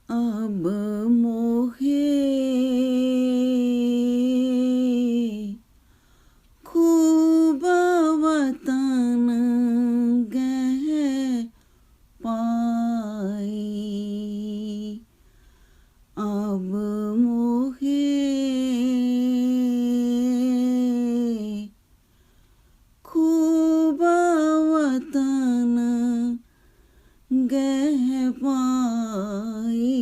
अब मोहे खूब वतन गह पाई। अब मोहे खूब वतन गह पाई।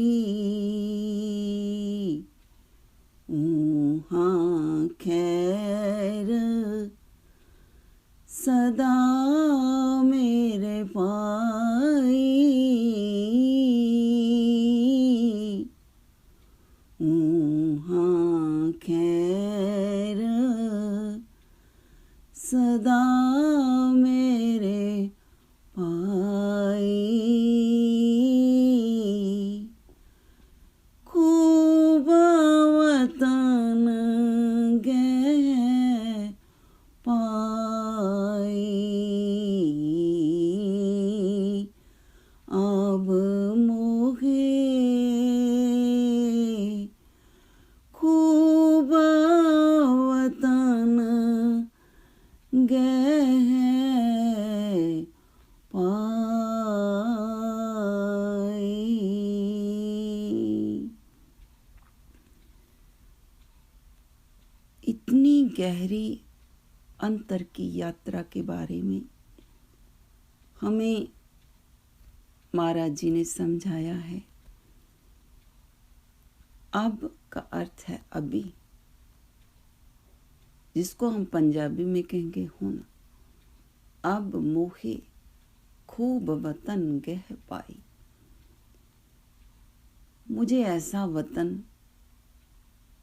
ऊहाँ खैर सदा मेरे पाई। ऊहाँ खैर सदा मेरे पाई। खूब वतन गह पाई। अब मोहे खूब वतन गह पाई। इतनी गहरी अंतर की यात्रा के बारे में हमें महाराज जी ने समझाया है। अब का अर्थ है अभी, जिसको हम पंजाबी में कहेंगे हुन। अब मोहे खूब वतन गह पाई। मुझे ऐसा वतन,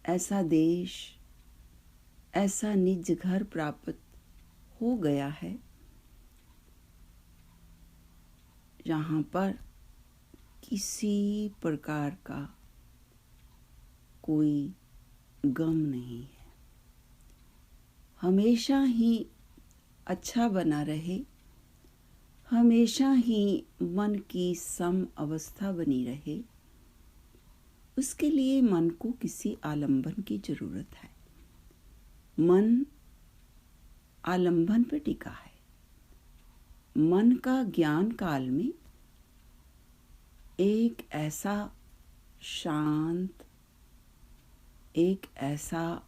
ऐसा देश, ऐसा निज घर प्राप्त हो गया है जहाँ पर किसी प्रकार का कोई गम नहीं है। हमेशा ही अच्छा बना रहे, हमेशा ही मन की सम अवस्था बनी रहे, उसके लिए मन को किसी आलंबन की जरूरत है। मन आलंबन पर टिका है। मन का ज्ञान काल में एक ऐसा शांत, एक ऐसा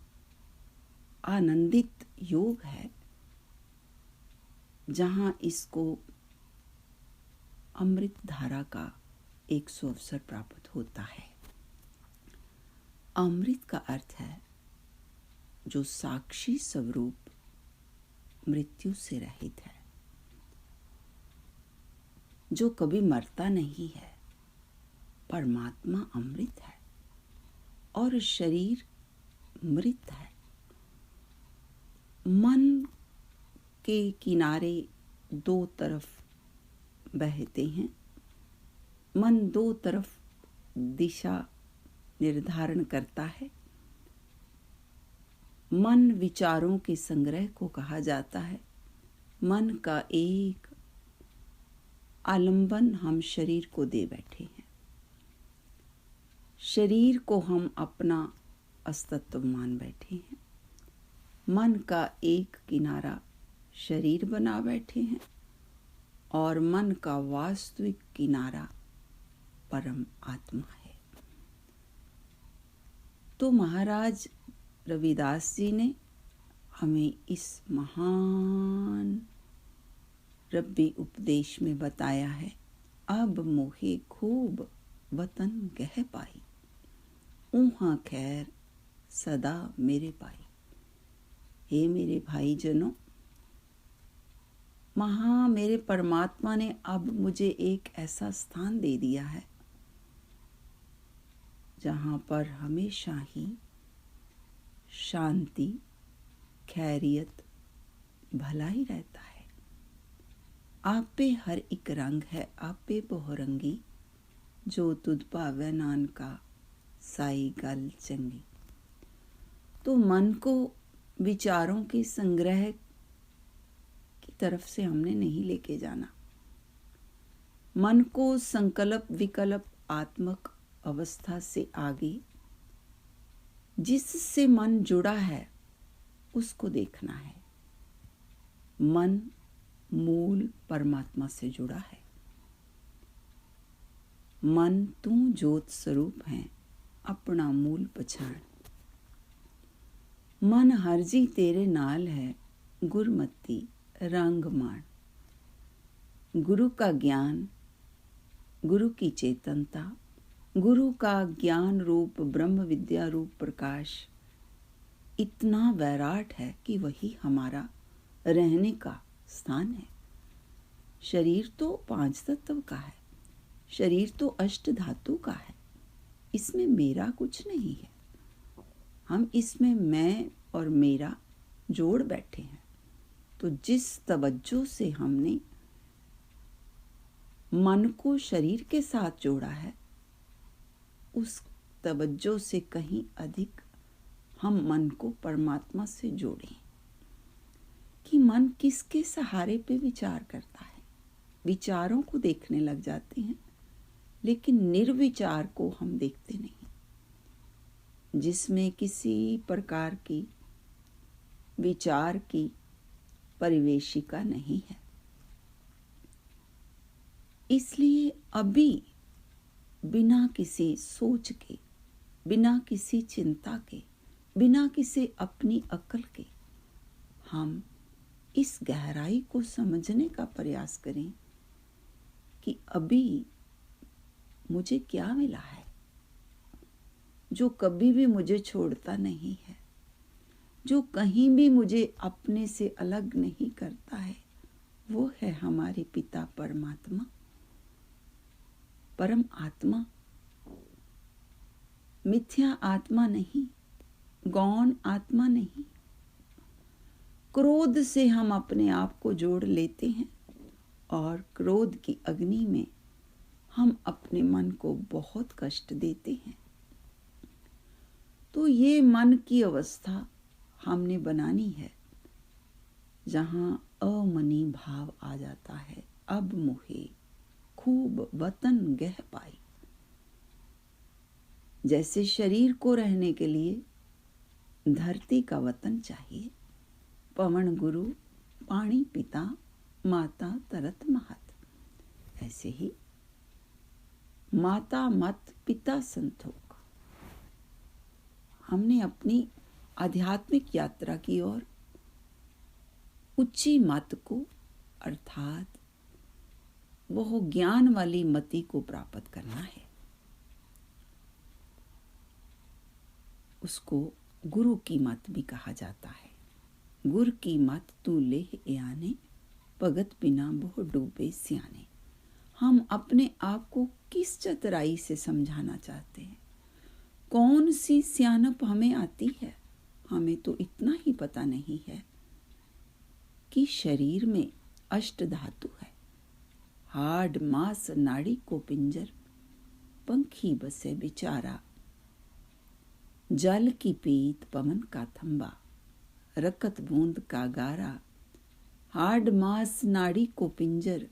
आनंदित योग है जहाँ इसको अमृत धारा का एक अवसर प्राप्त होता है। अमृत का अर्थ है जो साक्षी स्वरूप मृत्यु से रहित है, जो कभी मरता नहीं है। परमात्मा अमृत है और शरीर मृत है। मन के किनारे दो तरफ बहते हैं। मन दो तरफ दिशा निर्धारण करता है। मन विचारों के संग्रह को कहा जाता है। मन का एक आलंबन हम शरीर को दे बैठे हैं। शरीर को हम अपना अस्तित्व मान बैठे हैं। मन का एक किनारा शरीर बना बैठे हैं और मन का वास्तविक किनारा परम आत्मा है। तो महाराज रविदास जी ने हमें इस महान रब्बी उपदेश में बताया है, अब मोहे खूब वतन गह पाई, ऊहाँ खैर सदा मेरे पाई। हे मेरे भाई जनों, मेरे परमात्मा ने अब मुझे एक ऐसा स्थान दे दिया है जहाँ पर हमेशा ही शांति, खैरियत, भला ही रहता है। आप पे हर एक रंग है, आप पे बहुरंगी, जो तुध भावै नानका साई गल चंगी। तो मन को विचारों के संग्रह की तरफ से हमने नहीं लेके जाना। मन को संकल्प विकल्प आत्मक अवस्था से आगे जिससे मन जुड़ा है उसको देखना है। मन मूल परमात्मा से जुड़ा है। मन तू ज्योत स्वरूप है, अपना मूल पछाण। मन हरजी तेरे नाल है, गुरमती रंग मान। गुरु का ज्ञान, गुरु की चेतनता, गुरु का ज्ञान रूप ब्रह्म विद्या रूप प्रकाश इतना वैराट है कि वही हमारा रहने का स्थान है। शरीर तो 5 तत्व का है, शरीर तो अष्ट धातु का है, इसमें मेरा कुछ नहीं है। हम इसमें मैं और मेरा जोड़ बैठे हैं। तो जिस तवज्जो से हमने मन को शरीर के साथ जोड़ा है, उस तवज्जो से कहीं अधिक हम मन को परमात्मा से जोड़ें। कि मन किसके सहारे पे विचार करता है। विचारों को देखने लग जाते हैं, लेकिन निर्विचार को हम देखते नहीं, जिसमें किसी प्रकार की विचार की परिवेशिका नहीं है। इसलिए अभी बिना किसी सोच के, बिना किसी चिंता के, बिना किसी अपनी अक्ल के हम इस गहराई को समझने का प्रयास करें कि अभी मुझे क्या मिला है जो कभी भी मुझे छोड़ता नहीं है, जो कहीं भी मुझे अपने से अलग नहीं करता है। वो है हमारे पिता परमात्मा, परम आत्मा। मिथ्या आत्मा नहीं, गौण आत्मा नहीं। क्रोध से हम अपने आप को जोड़ लेते हैं और क्रोध की अग्नि में हम अपने मन को बहुत कष्ट देते हैं। तो ये मन की अवस्था हमने बनानी है, जहाँ अमनी भाव आ जाता है। अब मुहे खूब वतन गह पाई। जैसे शरीर को रहने के लिए धरती का वतन चाहिए, पवन गुरु पानी पिता माता तरत महत, ऐसे ही माता मत पिता संतोख। हमने अपनी आध्यात्मिक यात्रा की ओर उच्ची मत को, अर्थात वह ज्ञान वाली मति को प्राप्त करना है। उसको गुरु की मत भी कहा जाता है। गुर की मत तू लेह याने, भगत बिना बहु डूबे सियाने। हम अपने आप को किस चतुराई से समझाना चाहते हैं? कौन सी सियानप हमें आती है? हमें तो इतना ही पता नहीं है कि शरीर में अष्ट धातु है। हाड मांस नाड़ी को पिंजर, पंखी बसे बिचारा। जल की पीत पवन का थंबा, रकत बूंद का गारा। हाड मांस नाड़ी को पिंजर,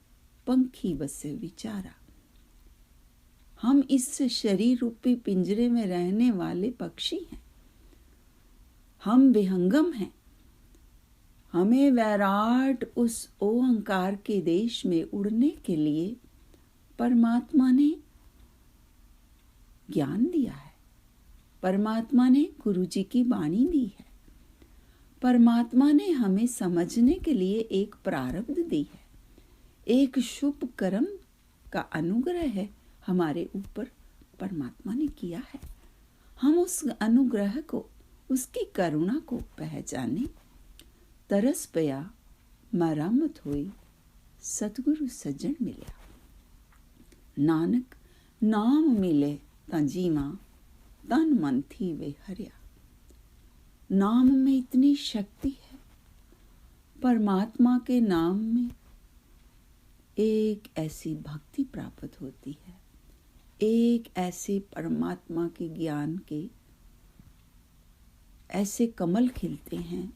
पंखी बसे बिचारा। हम इस शरीर रूपी पिंजरे में रहने वाले पक्षी हैं। हम विहंगम हैं। हमें वैराट उस ओंकार के देश में उड़ने के लिए परमात्मा ने ज्ञान दिया है। परमात्मा ने गुरु जी की वाणी दी है। परमात्मा ने हमें समझने के लिए एक प्रारब्ध दी है। एक शुभ कर्म का अनुग्रह है हमारे ऊपर, परमात्मा ने किया है। हम उस अनुग्रह को, उसकी करुणा को पहचाने। तरस पया मरामत हुई, सतगुरु सज्जन मिलिया। नानक नाम मिले ता जीवा, तन मन थी वे हरिया। नाम में इतनी शक्ति है। परमात्मा के नाम में एक ऐसी भक्ति प्राप्त होती है, एक ऐसे परमात्मा के ज्ञान के ऐसे कमल खिलते हैं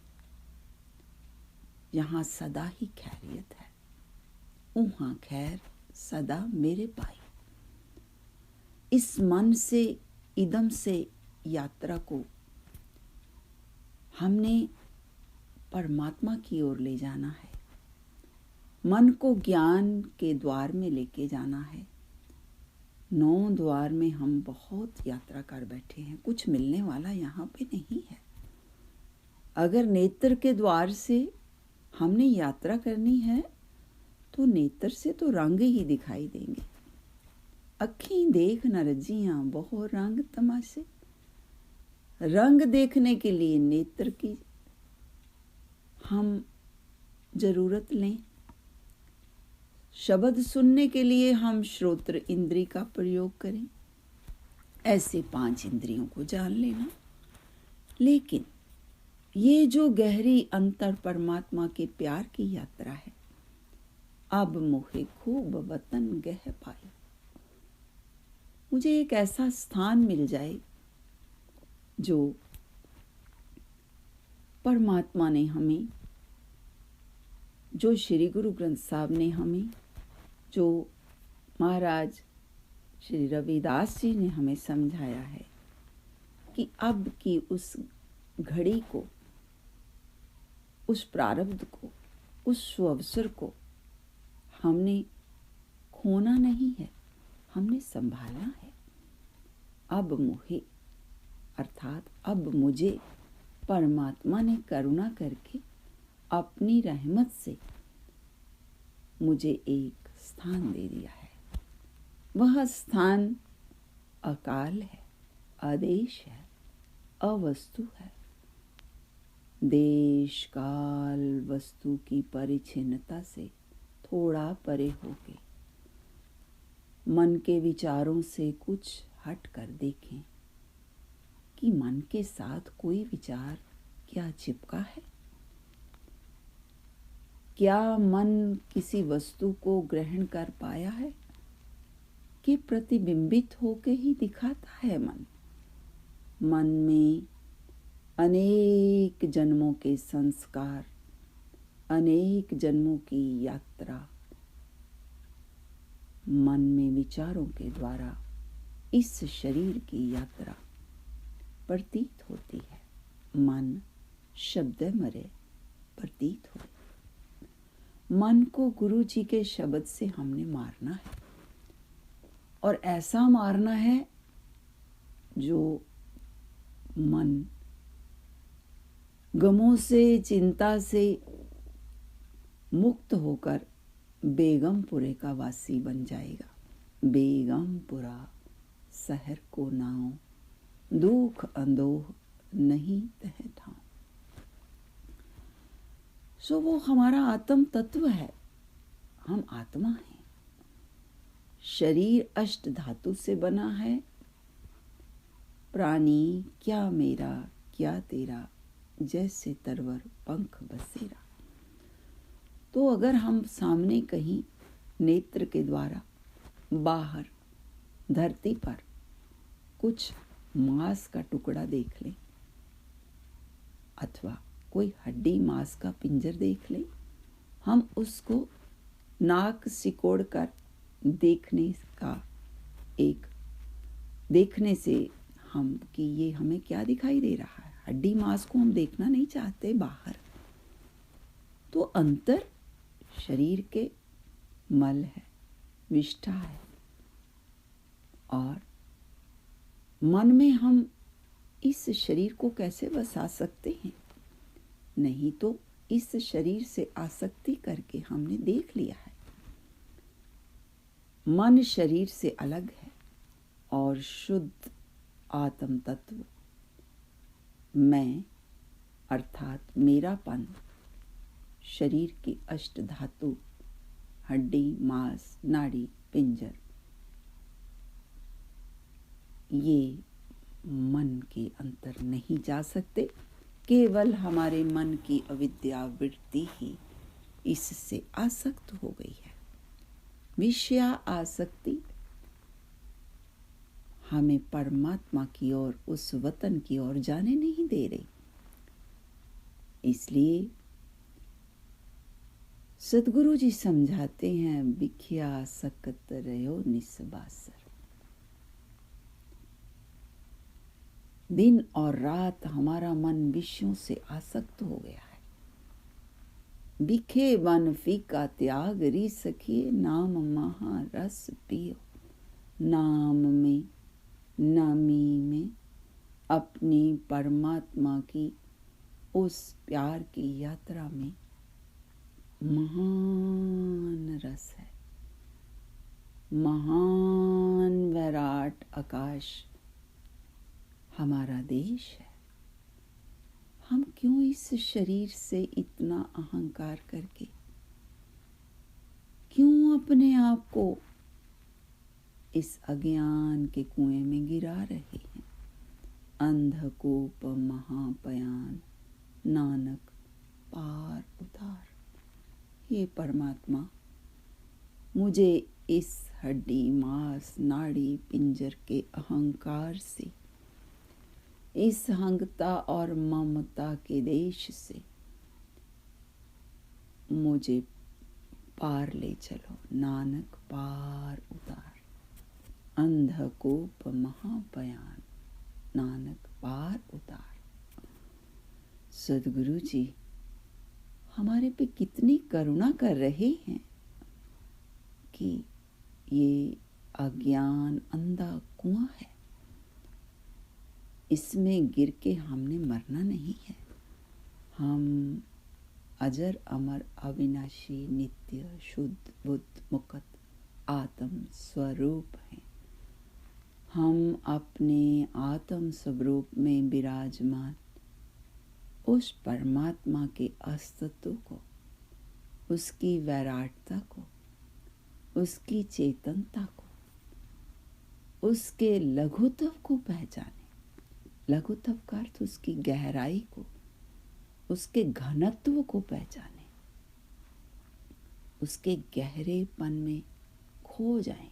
यहाँ सदा ही खैरियत है। उहाँ खैर सदा मेरे पाई। इस मन से, इदम से यात्रा को हमने परमात्मा की ओर ले जाना है। मन को ज्ञान के द्वार में लेके जाना है। 9 द्वार में हम बहुत यात्रा कर बैठे हैं, कुछ मिलने वाला यहाँ पे नहीं है। अगर नेत्र के द्वार से हमने यात्रा करनी है तो नेत्र से तो रंग ही दिखाई देंगे। अखीं देख न रजियां बहु रंग तमाशे। रंग देखने के लिए नेत्र की हम जरूरत लें। शब्द सुनने के लिए हम श्रोत्र इंद्री का प्रयोग करें। ऐसे 5 इंद्रियों को जान लेना। लेकिन ये जो गहरी अंतर परमात्मा के प्यार की यात्रा है, अब मोहे खूब वतन गह पाए। मुझे एक ऐसा स्थान मिल जाए जो परमात्मा ने हमें, जो श्री गुरु ग्रंथ साहब ने हमें, जो महाराज श्री रविदास जी ने हमें समझाया है कि अब की उस घड़ी को, उस प्रारब्ध को, उस अवसर को हमने खोना नहीं है, हमने संभालना है। अब मुझे, अर्थात अब मुझे परमात्मा ने करुणा करके अपनी रहमत से मुझे एक स्थान दे दिया है। वह स्थान अकाल है, आदेश है, अवस्तु है। देश काल वस्तु की परिच्छिन्नता से थोड़ा परे होके मन के विचारों से कुछ हट कर देखें कि मन के साथ कोई विचार क्या चिपका है। क्या मन किसी वस्तु को ग्रहण कर पाया है कि प्रतिबिंबित होके ही दिखाता है। मन में अनेक जन्मों के संस्कार, अनेक जन्मों की यात्रा मन में विचारों के द्वारा इस शरीर की यात्रा प्रतीत होती है। मन शब्द मरे प्रतीत हो। मन को गुरु जी के शब्द से हमने मारना है, और ऐसा मारना है जो मन गमों से, चिंता से मुक्त होकर बेगमपुरे का वासी बन जाएगा। बेगमपुरा शहर को नाओ, दुख अंदोह नहीं तह ठाऊं। सो वो हमारा आत्म तत्व है, हम आत्मा हैं। शरीर अष्ट धातु से बना है। प्राणी क्या मेरा क्या तेरा, जैसे तरवर पंख बसेरा। तो अगर हम सामने कहीं नेत्र के द्वारा बाहर धरती पर कुछ मांस का टुकड़ा देख लें, अथवा कोई हड्डी मांस का पिंजर देख लें, हम उसको नाक सिकोड़ कर देखने से हम कि ये हमें क्या दिखाई दे रहा है। हड्डी मांस को हम देखना नहीं चाहते बाहर। तो अंतर शरीर के मल है, विष्ठा है, और मन में हम इस शरीर को कैसे बसा सकते हैं। नहीं तो इस शरीर से आसक्ति करके हमने देख लिया है। मन शरीर से अलग है और शुद्ध आत्म तत्व मैं, अर्थात मेरापन, शरीर की अष्ट धातु, हड्डी, मांस, नाड़ी, पिंजर, ये मन के अंतर नहीं जा सकते। केवल हमारे मन की अविद्या वृत्ति ही इससे आसक्त हो गई है। विषया आसक्ति हमें परमात्मा की ओर, उस वतन की ओर जाने नहीं दे रही। इसलिए सद्गुरु जी समझाते हैं, बिखिया सकत रहो निस्बासर। दिन और रात हमारा मन विषयों से आसक्त हो गया है। बिखे बन फीका त्याग री सखिए, नाम महा रस पियो। नाम में, नामी में अपनी परमात्मा की उस प्यार की यात्रा में महान रस है। महान विराट आकाश हमारा देश है। हम क्यों इस शरीर से इतना अहंकार करके, क्यों अपने आप को इस अज्ञान के कुएं में गिरा रहे हैं? अंधकूप महापयान, नानक पार उतार। हे परमात्मा, मुझे इस हड्डी मांस नाड़ी पिंजर के अहंकार से, इस अहंता और ममता के देश से मुझे पार ले चलो। नानक पार उतार। अंधकूप महापयान, नानक पार उतार। सद्गुरु जी हमारे पे कितनी करुणा कर रहे हैं कि ये अज्ञान अंधा कुआं है, इसमें गिर के हमने मरना नहीं है। हम अजर अमर अविनाशी नित्य शुद्ध बुद्ध मुक्त आत्म स्वरूप हैं। हम अपने आत्म स्वरूप में विराजमान उस परमात्मा के अस्तित्व को, उसकी वैराटता को, उसकी चेतनता को, उसके लघुत्व को पहचाने। लघुत्व का अर्थ उसकी गहराई को, उसके घनत्व को पहचाने, उसके गहरेपन में खो जाएं।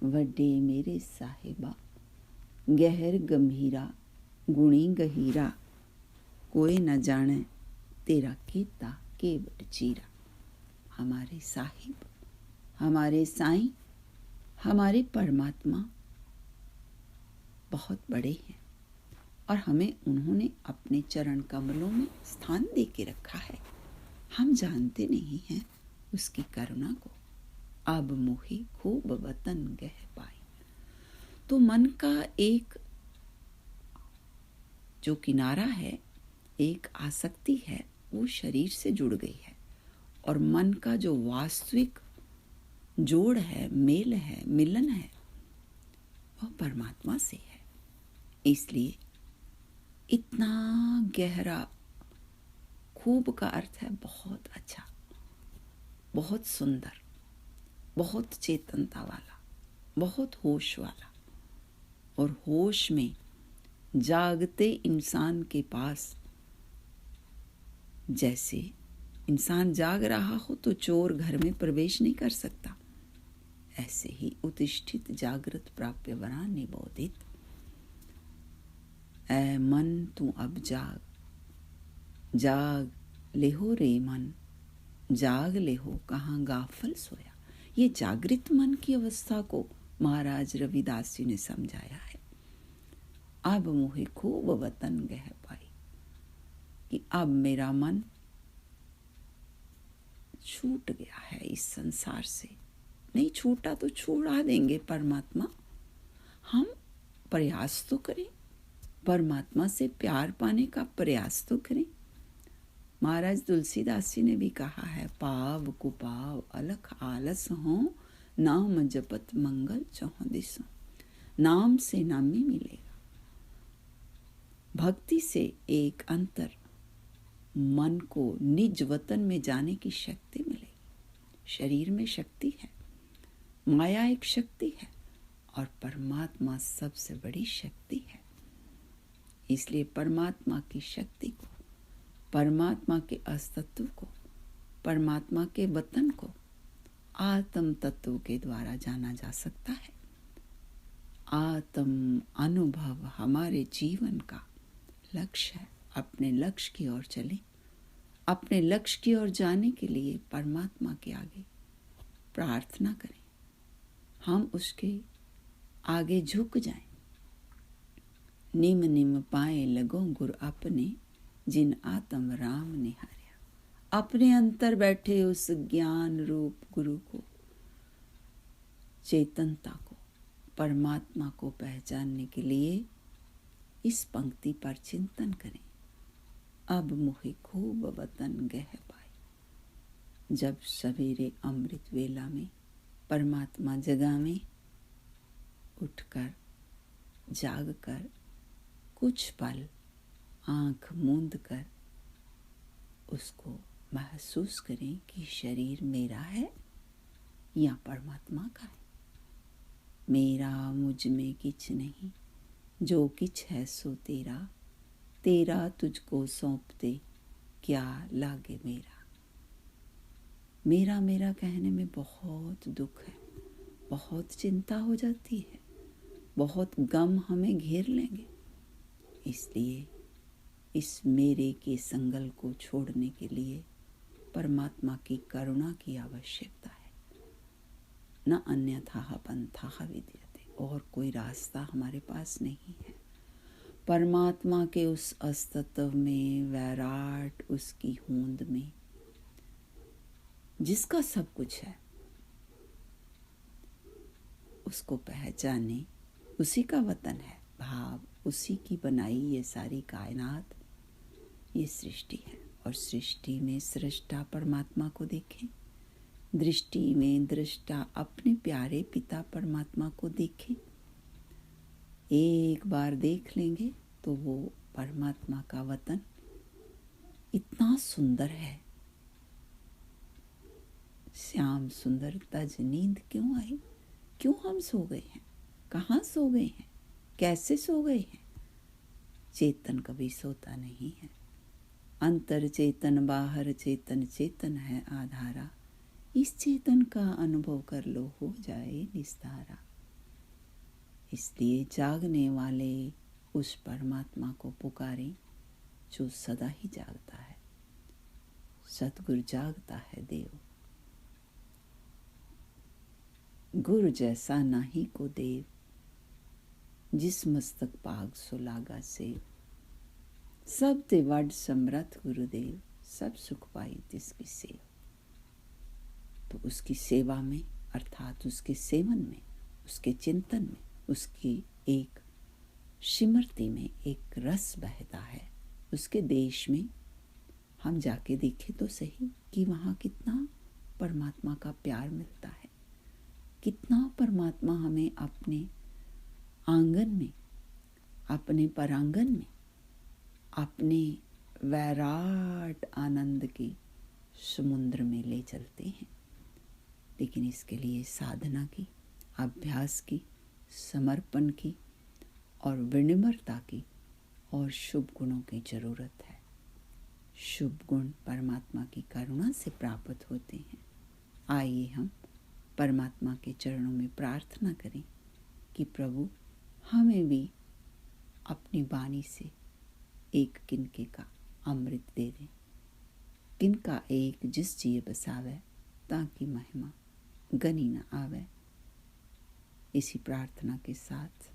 वड्डे मेरे साहिबा गहर गंभीरा, गुणी गहीरा, कोई न जाने तेरा कीता केवट चीरा। हमारे साहिब, हमारे साईं, हमारे परमात्मा बहुत बड़े हैं और हमें उन्होंने अपने चरण कमलों में स्थान दे के रखा है। हम जानते नहीं हैं उसकी करुणा को। अब मोहे खूब वतन गह पाई। तो मन का एक जो किनारा है, एक आसक्ति है, वो शरीर से जुड़ गई है। और मन का जो वास्तविक जोड़ है, मेल है, मिलन है, वह परमात्मा से है। इसलिए इतना गहरा, खूब का अर्थ है बहुत अच्छा, बहुत सुंदर, बहुत चेतनता वाला, बहुत होश वाला। और होश में जागते इंसान के पास, जैसे इंसान जाग रहा हो तो चोर घर में प्रवेश नहीं कर सकता, ऐसे ही उत्तिष्ठित जागृत प्राप्य वरा निबोधित। ऐ मन तू अब जाग, जाग ले हो रे मन, जाग ले हो कहाँ गाफल सोया। ये जागृत मन की अवस्था को महाराज रविदास जी ने समझाया है। अब मोहे खूब वतन गह पाई, कि अब मेरा मन छूट गया है इस संसार से। नहीं छूटा तो छुड़ा देंगे परमात्मा। हम प्रयास तो करें, परमात्मा से प्यार पाने का प्रयास तो करें। महाराज तुलसीदास जी ने भी कहा है, पाव कुपाव अलख आलस हो, नाम जपत मंगल चौह दिसो। नाम से नामी मिलेगा, भक्ति से एक अंतर मन को निज वतन में जाने की शक्ति मिलेगी। शरीर में शक्ति है, माया एक शक्ति है, और परमात्मा सबसे बड़ी शक्ति है। इसलिए परमात्मा की शक्ति को, परमात्मा के अस्तित्व को, परमात्मा के वतन को आत्म तत्व के द्वारा जाना जा सकता है। आत्म अनुभव हमारे जीवन का लक्ष्य है। अपने लक्ष्य की ओर चलें। अपने लक्ष्य की ओर जाने के लिए परमात्मा के आगे प्रार्थना करें, हम उसके आगे झुक जाएं, निम निम पाए लगो गुर अपने, जिन आत्म राम निहारिया। अपने अंतर बैठे उस ज्ञान रूप गुरु को, चेतनता को, परमात्मा को पहचानने के लिए इस पंक्ति पर चिंतन करें। अब मुहे खूब वतन गह पाए। जब सवेरे अमृत वेला में परमात्मा जगह में उठकर जागकर कुछ पल आंख मूंद कर उसको महसूस करें कि शरीर मेरा है या परमात्मा का है। मेरा मुझ में किछ नहीं, जो किछ है सो तेरा, तेरा तुझको सौंपते क्या लागे मेरा। मेरा मेरा कहने में बहुत दुख है, बहुत चिंता हो जाती है, बहुत गम हमें घेर लेंगे। इसलिए इस मेरे के संगल को छोड़ने के लिए परमात्मा की करुणा की आवश्यकता है। न अन्यथा पंथाः विद्यते, और कोई रास्ता हमारे पास नहीं है। परमात्मा के उस अस्तित्व में, वैराट उसकी होंद में, जिसका सब कुछ है, उसको पहचाने। उसी का वतन है भाव, उसी की बनाई ये सारी कायनात, ये सृष्टि है। और सृष्टि में सृष्टा परमात्मा को देखें, दृष्टि में दृष्टा अपने प्यारे पिता परमात्मा को देखें। एक बार देख लेंगे तो वो परमात्मा का वतन इतना सुंदर है। श्याम सुंदर तज नींद क्यों आई, क्यों हम सो गए हैं, कहाँ सो गए हैं, कैसे सो गए हैं। चेतन कभी सोता नहीं है। अंतर चेतन बाहर चेतन, चेतन है आधारा। इस चेतन का अनुभव कर लो, हो जाए निस्तारा। इसलिए जागने वाले उस परमात्मा को पुकारें जो सदा ही जागता है। सतगुरु जागता है देव, गुरु जैसा नाही को देव, जिस मस्तक पाग सो लागा सेव। सब ते वड समरथ गुरुदेव, सब सुख पाई तिसकी सेव। तो उसकी सेवा में, अर्थात उसके सेवन में, उसके चिंतन में, उसकी एक स्मृति में एक रस बहता है। उसके देश में हम जाके देखें तो सही कि वहाँ कितना परमात्मा का प्यार मिलता है, कितना परमात्मा हमें अपने आंगन में, अपने परांगन में, अपने वैराट आनंद के समुद्र में ले चलते हैं। लेकिन इसके लिए साधना की, अभ्यास की, समर्पण की और विनम्रता की और शुभ गुणों की जरूरत है। शुभ गुण परमात्मा की करुणा से प्राप्त होते हैं। आइए हम परमात्मा के चरणों में प्रार्थना करें कि प्रभु हमें भी अपनी वाणी से एक किनके का अमृत दे दें। किनका एक जिस जिय बसावे, ताकि महिमा गनी न आवे। इसी प्रार्थना के साथ